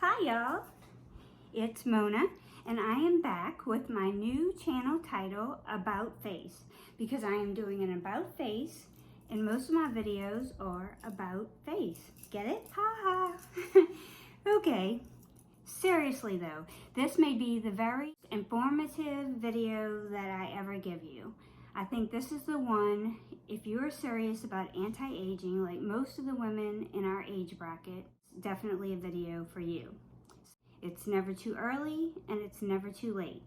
Hi y'all, it's Mona and I am back with my new channel title, About Face, because I am doing an about face and most of my videos are about face. Get it? Ha ha. Okay, seriously though, this may be the very informative video that I ever give you. I think this is the one, if you are serious about anti-aging, like most of the women in our age bracket, definitely a video for you. It's never too early and it's never too late.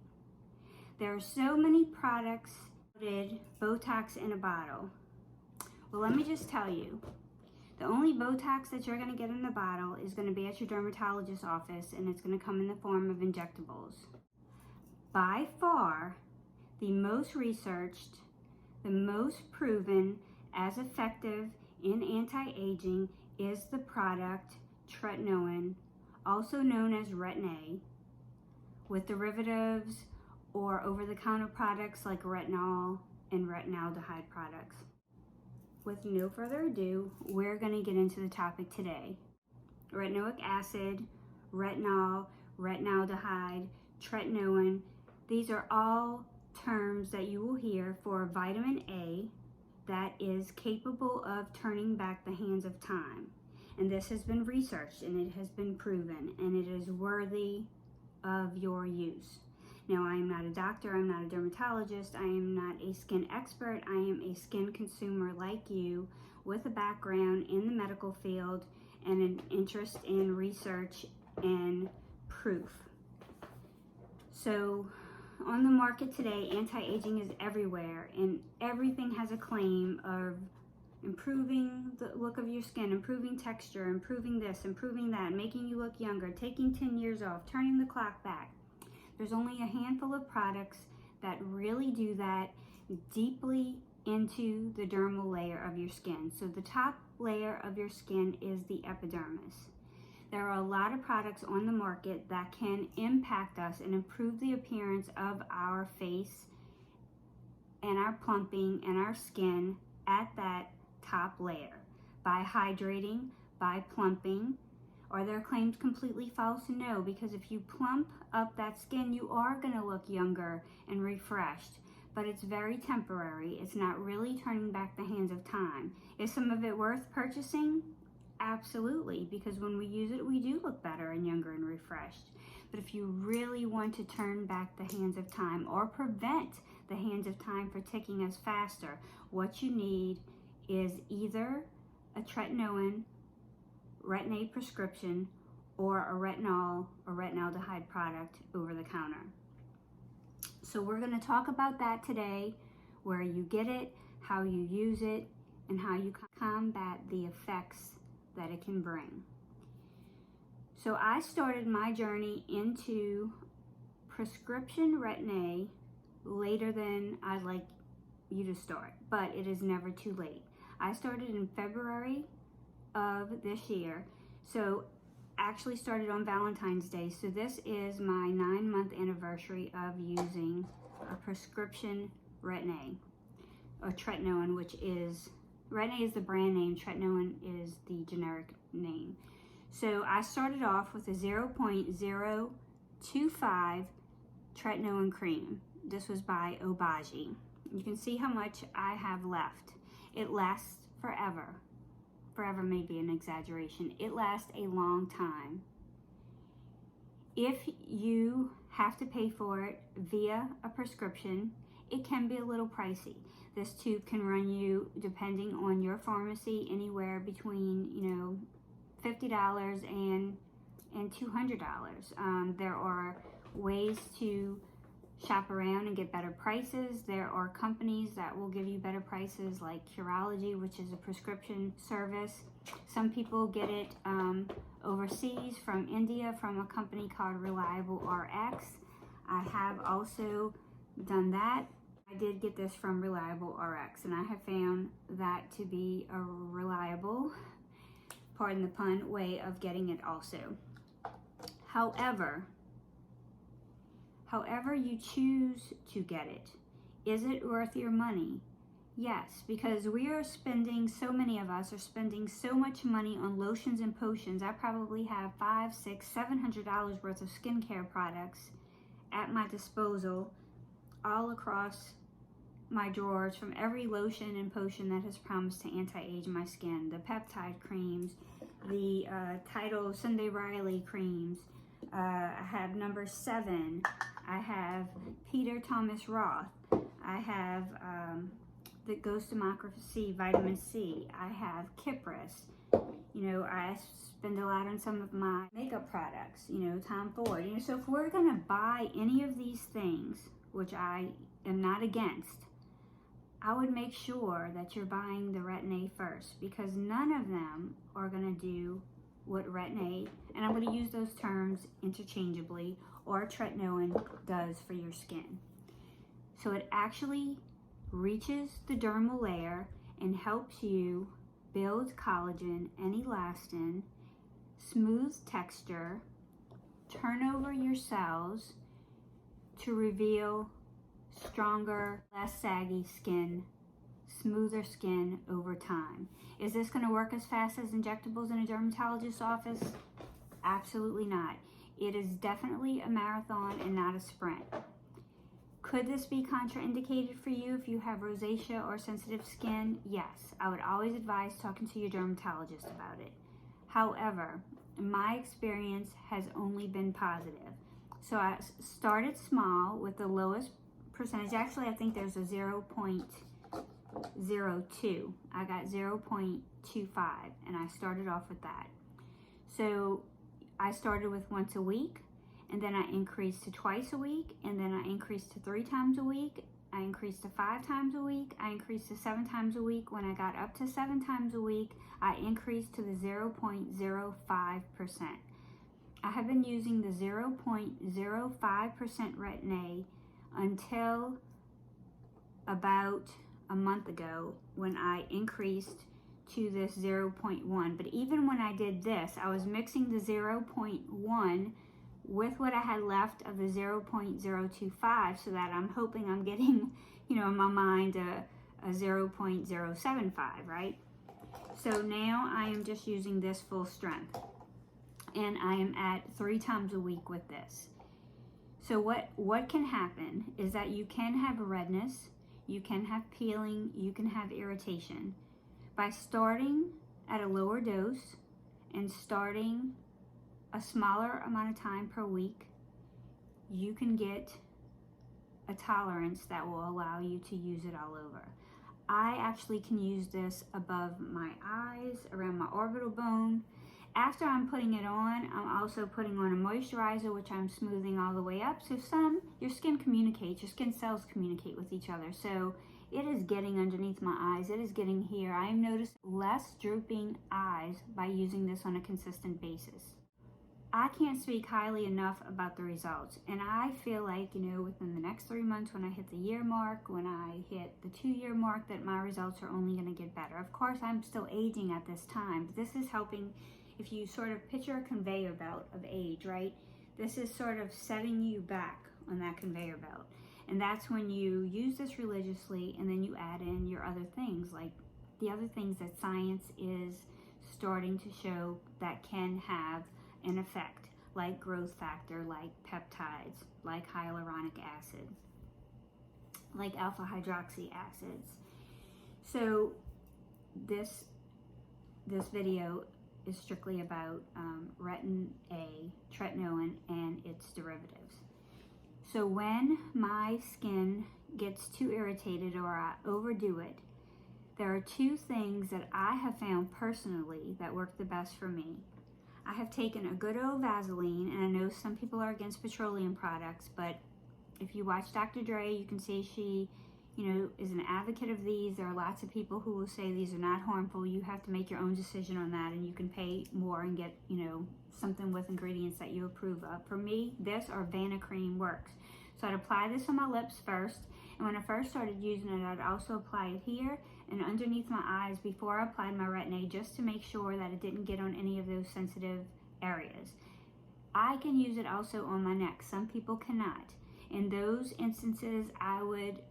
There are so many products, Botox in a bottle. Well, let me just tell you, the only Botox that you're going to get in the bottle is going to be at your dermatologist's office, and it's going to come in the form of injectables. By far, the most researched, the most proven as effective in anti-aging is the product tretinoin, also known as Retin-A, with derivatives or over-the-counter products like retinol and retinaldehyde products. With no further ado, we're going to get into the topic today. Retinoic acid, retinol, retinaldehyde, tretinoin, these are all terms that you will hear for vitamin A that is capable of turning back the hands of time. And this has been researched and it has been proven and it is worthy of your use. Now, I am not a doctor, I'm not a dermatologist, I am not a skin expert, I am a skin consumer like you with a background in the medical field and an interest in research and proof. So, on the market today, anti-aging is everywhere and everything has a claim of improving the look of your skin, improving texture, improving this, improving that, making you look younger, taking 10 years off, turning the clock back. There's only a handful of products that really do that deeply into the dermal layer of your skin. So the top layer of your skin is the epidermis. There are a lot of products on the market that can impact us and improve the appearance of our face and our plumping and our skin at that top layer by hydrating, by plumping. Are their claims completely false? No, because if you plump up that skin, you are going to look younger and refreshed, but it's very temporary. It's not really turning back the hands of time. Is some of it worth purchasing? Absolutely, because when we use it, we do look better and younger and refreshed. But if you really want to turn back the hands of time or prevent the hands of time for ticking us faster, what you need is either a tretinoin, Retin-A prescription, or a retinol or retinaldehyde product over the counter. So we're going to talk about that today, where you get it, how you use it, and how you combat the effects that it can bring. So I started my journey into prescription Retin-A later than I'd like you to start, but it is never too late. I started in February of this year, so actually started on Valentine's Day. So this is my 9-month anniversary of using a prescription Retin-A or tretinoin, which is, Retin-A is the brand name, tretinoin is the generic name. So I started off with a 0.025 tretinoin cream. This was by Obagi. You can see how much I have left. It lasts forever. Forever may be an exaggeration. It lasts a long time. If you have to pay for it via a prescription, it can be a little pricey. This tube can run you, depending on your pharmacy, anywhere between $50 and $200. There are ways to shop around and get better prices. There are companies that will give you better prices, like Curology, which is a prescription service. Some people get it overseas from India from a company called Reliable RX. I have also done that. I did get this from Reliable RX, and I have found that to be a reliable, pardon the pun, way of getting it also. However you choose to get it, is it worth your money? Yes, because so many of us are spending so much money on lotions and potions. I probably have $500, $600, $700 worth of skincare products at my disposal all across my drawers, from every lotion and potion that has promised to anti-age my skin. The peptide creams, the Tidal Sunday Riley creams. I have number 7. I have Peter Thomas Roth. I have the Ghost Democracy Vitamin C. I have Kypris. You know, I spend a lot on some of my makeup products, you know, Tom Ford. You know, so if we're going to buy any of these things, which I am not against, I would make sure that you're buying the Retin-A first, because none of them are going to do what Retin-A, and I'm going to use those terms interchangeably, or tretinoin does for your skin. So it actually reaches the dermal layer and helps you build collagen and elastin, smooth texture, turn over your cells to reveal stronger, less saggy skin, smoother skin over time. Is this going to work as fast as injectables in a dermatologist's office? Absolutely not. It is definitely a marathon and not a sprint. Could this be contraindicated for you if you have rosacea or sensitive skin? Yes, I would always advise talking to your dermatologist about it. However, my experience has only been positive. So I started small with the lowest percentage. Actually, I think there's a 0.02. I got 0.25, and I started off with that. So I started with once a week, and then I increased to twice a week, and then I increased to 3 times a week. I increased to 5 times a week. I increased to 7 times a week. When I got up to 7 times a week, I increased to the 0.05%. I have been using the 0.05% Retin-A until about a month ago, when I increased to this 0.1. But even when I did this, I was mixing the 0.1 with what I had left of the 0.025, so that I'm hoping I'm getting, you know, in my mind a 0.075, right? So now I am just using this full strength, and I am at 3 times a week with this. So what can happen is that you can have redness, you can have peeling, you can have irritation. By starting at a lower dose and starting a smaller amount of time per week, you can get a tolerance that will allow you to use it all over. I actually can use this above my eyes, around my orbital bone. After I'm putting it on, I'm also putting on a moisturizer, which I'm smoothing all the way up. So your skin communicates, your skin cells communicate with each other. So it is getting underneath my eyes, it is getting here. I noticed less drooping eyes by using this on a consistent basis. I can't speak highly enough about the results, and I feel like, you know, within the next 3 months, when I hit the year mark, when I hit the 2-year mark, that my results are only going to get better. Of course, I'm still aging at this time, but this is helping. If you sort of picture a conveyor belt of age, right? This is sort of setting you back on that conveyor belt. And that's when you use this religiously, and then you add in your other things, like the other things that science is starting to show that can have an effect, like growth factor, like peptides, like hyaluronic acid, like alpha hydroxy acids. So this video is strictly about Retin-A, tretinoin, and its derivatives. So when my skin gets too irritated or I overdo it, there are 2 things that I have found personally that work the best for me. I have taken a good old Vaseline, and I know some people are against petroleum products, but if you watch Dr. Dre, you can see she, you know, is an advocate of these. There are lots of people who will say these are not harmful. You have to make your own decision on that, and you can pay more and get, you know, something with ingredients that you approve of. For me, this or Vanicream works. So I'd apply this on my lips first, and when I first started using it, I'd also apply it here and underneath my eyes before I applied my Retin-A, just to make sure that it didn't get on any of those sensitive areas. I can use it also on my neck. Some people cannot. In those instances, I would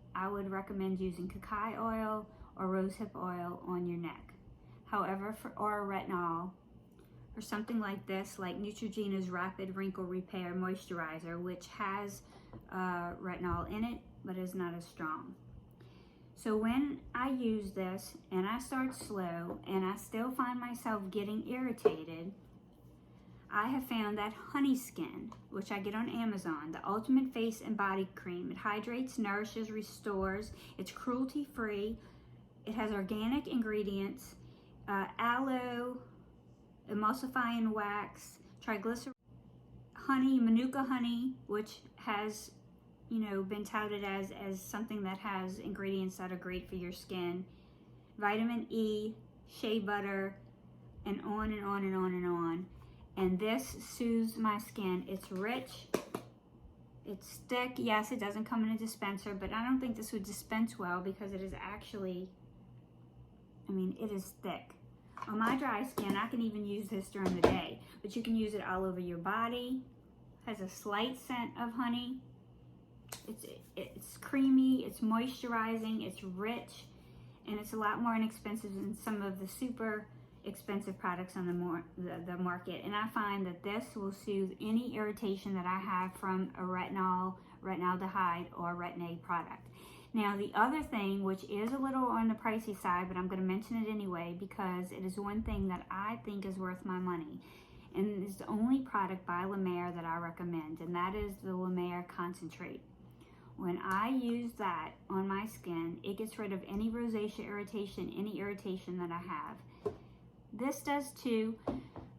recommend using cacao oil or rosehip oil on your neck. However, or retinol, or something like this, like Neutrogena's Rapid Wrinkle Repair Moisturizer, which has retinol in it, but is not as strong. So when I use this and I start slow and I still find myself getting irritated, I have found that Honey Skin, which I get on Amazon, the ultimate face and body cream. It hydrates, nourishes, restores. It's cruelty-free. It has organic ingredients, aloe, emulsifying wax, triglyceride, honey, Manuka honey, which has, been touted as something that has ingredients that are great for your skin, vitamin E, shea butter, and on and on and on and on. And this soothes my skin. It's rich, it's thick. Yes, it doesn't come in a dispenser, but I don't think this would dispense well because it is actually, it is thick. On my dry skin, I can even use this during the day, but you can use it all over your body. Has a slight scent of honey. It's creamy, it's moisturizing, it's rich, and it's a lot more inexpensive than some of the super expensive products on the market. And I find that this will soothe any irritation that I have from a retinaldehyde or Retin-A product. Now, the other thing, which is a little on the pricey side, but I'm going to mention it anyway because it is one thing that I think is worth my money, and it's the only product by La Mer that I recommend, and that is the La Mer Concentrate. When I use that on my skin, it gets rid of any rosacea irritation, any irritation that I have. This does too,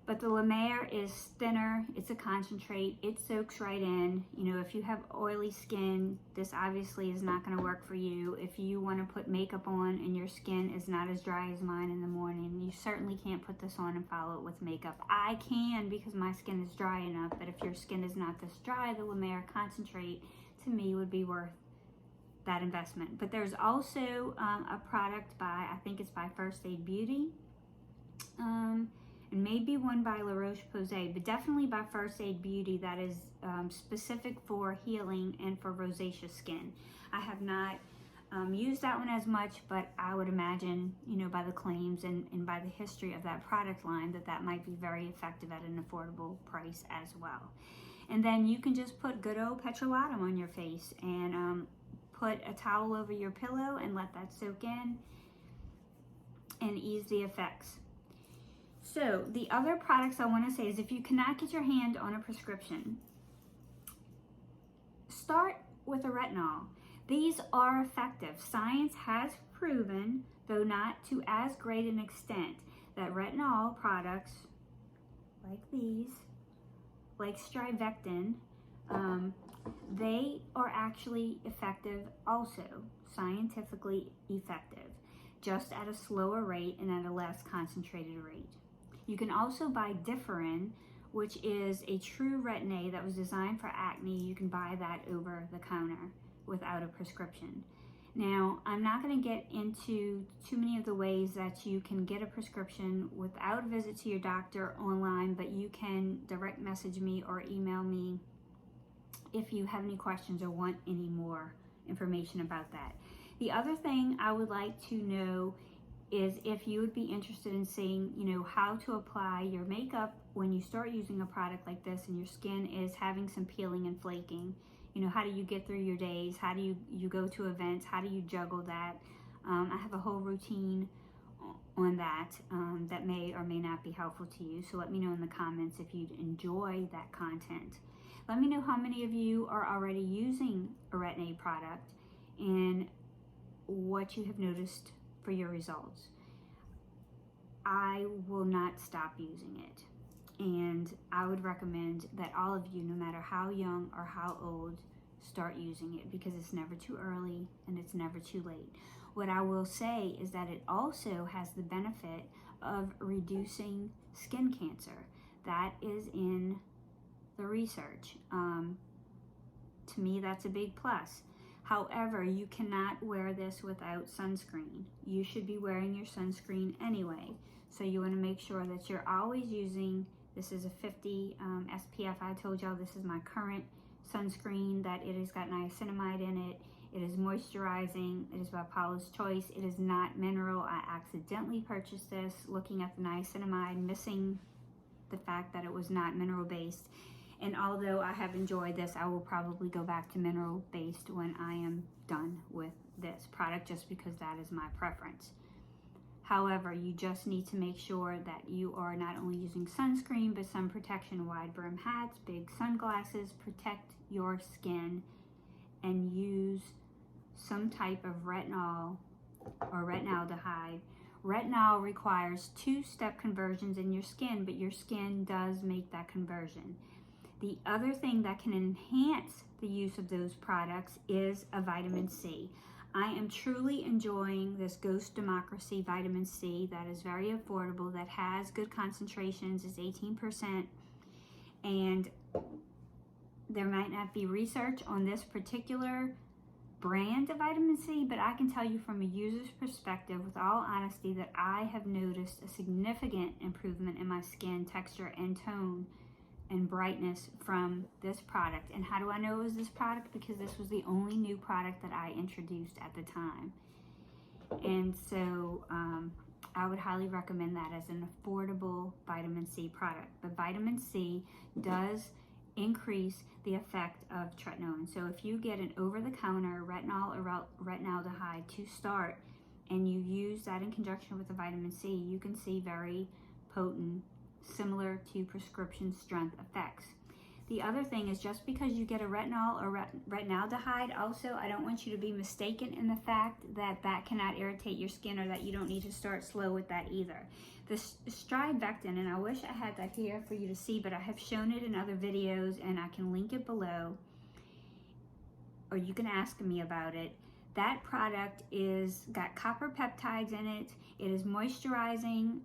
but the La Mer is thinner. It's a concentrate. It soaks right in. If you have oily skin, this obviously is not going to work for you. If you want to put makeup on and your skin is not as dry as mine in the morning, you certainly can't put this on and follow it with makeup. I can because my skin is dry enough, but if your skin is not this dry, the La Mer Concentrate to me would be worth that investment. But there's also a product by, I think it's by First Aid Beauty, and maybe one by La Roche-Posay, but definitely by First Aid Beauty, that is specific for healing and for rosacea skin. I have not used that one as much, but I would imagine, by the claims and by the history of that product line, that might be very effective at an affordable price as well. And then you can just put good old petrolatum on your face and put a towel over your pillow and let that soak in and ease the effects. So the other products I want to say is if you cannot get your hand on a prescription, start with a retinol. These are effective. Science has proven, though not to as great an extent, that retinol products like these, like Strivectin, they are actually effective also, scientifically effective, just at a slower rate and at a less concentrated rate. You can also buy Differin, which is a true Retin-A that was designed for acne. You can buy that over the counter without a prescription. Now, I'm not going to get into too many of the ways that you can get a prescription without a visit to your doctor online, but you can direct message me or email me if you have any questions or want any more information about that. The other thing I would like to know is if you would be interested in seeing, how to apply your makeup when you start using a product like this and your skin is having some peeling and flaking. How do you get through your days? How do you go to events? How do you juggle that? I have a whole routine on that that may or may not be helpful to you. So let me know in the comments if you'd enjoy that content. Let me know how many of you are already using a Retin-A product and what you have noticed for your results. I will not stop using it, and I would recommend that all of you, no matter how young or how old, start using it because it's never too early and it's never too late. What I will say is that it also has the benefit of reducing skin cancer. That is in the research. To me, that's a big plus. However, you cannot wear this without sunscreen. You should be wearing your sunscreen anyway. So you want to make sure that you're always using, this is a 50 SPF. I told y'all this is my current sunscreen, that it has got niacinamide in it. It is moisturizing. It is by Paula's Choice. It is not mineral. I accidentally purchased this looking at the niacinamide, missing the fact that it was not mineral based. And although I have enjoyed this, I will probably go back to mineral based when I am done with this product, just because that is my preference. However, you just need to make sure that you are not only using sunscreen, but sun protection, wide brim hats, big sunglasses, protect your skin, and use some type of retinol or retinaldehyde. Retinol requires 2-step conversions in your skin, but your skin does make that conversion. The other thing that can enhance the use of those products is a vitamin C. I am truly enjoying this Ghost Democracy vitamin C that is very affordable, that has good concentrations, is 18%, and there might not be research on this particular brand of vitamin C, but I can tell you from a user's perspective, with all honesty, that I have noticed a significant improvement in my skin texture and tone and brightness from this product. And how do I know it was this product? Because this was the only new product that I introduced at the time. And so I would highly recommend that as an affordable vitamin C product. But vitamin C does increase the effect of tretinoin. So if you get an over-the-counter retinol or retinaldehyde to start, and you use that in conjunction with the vitamin C, you can see very potent, similar to prescription strength effects. The other thing is, just because you get a retinol or retinaldehyde, also, I don't want you to be mistaken in the fact that that cannot irritate your skin, or that you don't need to start slow with that either. The Strivectin, and I wish I had that here for you to see, but I have shown it in other videos and I can link it below, or you can ask me about it. That product is got copper peptides in it. It is moisturizing.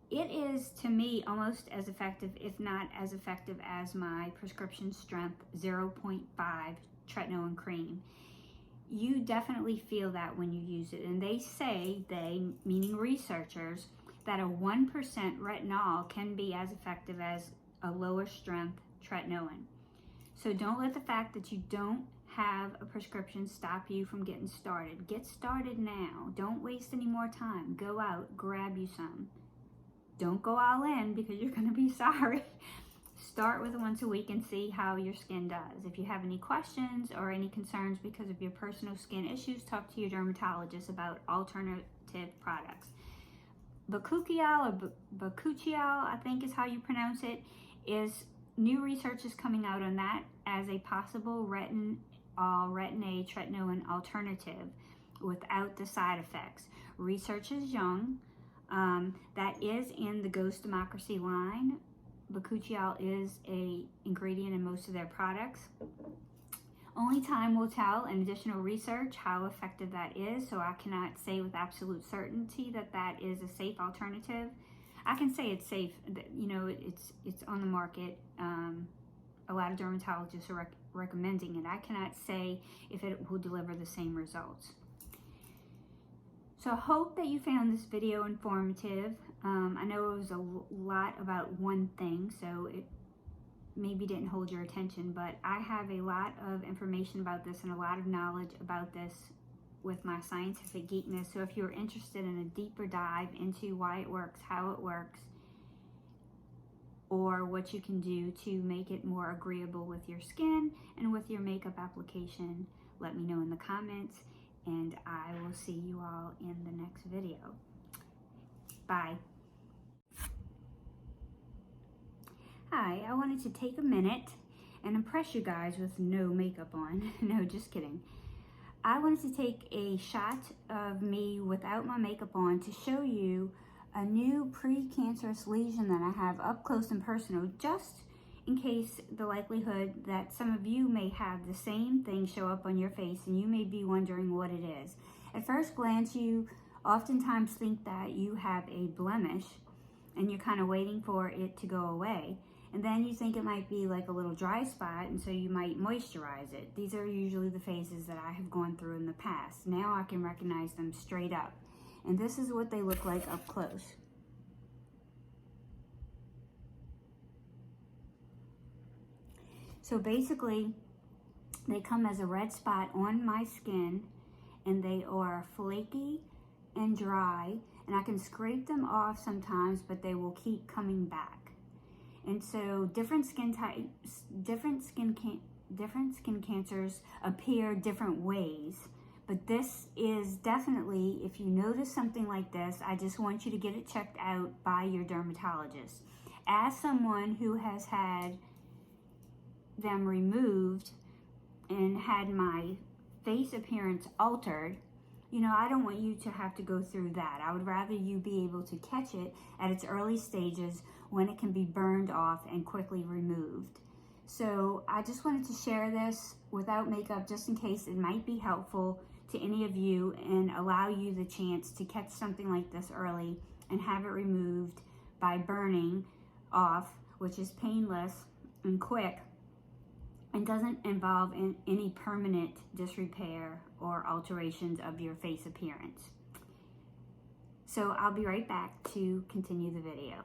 It is, to me, almost as effective, if not as effective, as my prescription strength 0.5 tretinoin cream. You definitely feel that when you use it. And they say, they, meaning researchers, that a 1% retinol can be as effective as a lower strength tretinoin. So don't let the fact that you don't have a prescription stop you from getting started. Get started now. Don't waste any more time. Go out, grab you some. Don't go all in, because you're going to be sorry. Start with once a week and see how your skin does. If you have any questions or any concerns because of your personal skin issues, talk to your dermatologist about alternative products. Bakuchiol, or Bakuchiol, I think is how you pronounce it, is new research is coming out on that as a possible retin-A tretinoin alternative without the side effects. Research is young. That is in the Ghost Democracy line. Bakuchiol is an ingredient in most of their products. Only time will tell in additional research how effective that is, so I cannot say with absolute certainty that that is a safe alternative. I can say it's safe, you know, it's on the market. A lot of dermatologists are recommending it. I cannot say if it will deliver the same results. So I hope that you found this video informative. I know it was a lot about one thing, so it maybe didn't hold your attention, but I have a lot of information about this and a lot of knowledge about this with my scientific geekness. So if you're interested in a deeper dive into why it works, how it works, or what you can do to make it more agreeable with your skin and with your makeup application, let me know in the comments. And I will see you all in the next video. Bye. Hi, I wanted to take a minute and impress you guys with no makeup on. No, just kidding. I wanted to take a shot of me without my makeup on to show you a new precancerous lesion that I have up close and personal, just in case the likelihood that some of you may have the same thing show up on your face and you may be wondering what it is. At first glance, you oftentimes think that you have a blemish and you're kind of waiting for it to go away. And then you think it might be like a little dry spot, and so you might moisturize it. These are usually the phases that I have gone through in the past. Now I can recognize them straight up. And this is what they look like up close. So basically, They come as a red spot on my skin, and they are flaky and dry, and I can scrape them off sometimes, but they will keep coming back. And so different skin types, different skin cancers appear different ways. But this is definitely, if you notice something like this, I just want you to get it checked out by your dermatologist. As someone who has had them removed and had my face appearance altered, you know, I don't want you to have to go through that. I would rather you be able to catch it at its early stages when it can be burned off and quickly removed. So I just wanted to share this without makeup, just in case it might be helpful to any of you and allow you the chance to catch something like this early and have it removed by burning off, which is painless and quick and doesn't involve any permanent disrepair or alterations of your face appearance. So I'll be right back to continue the video.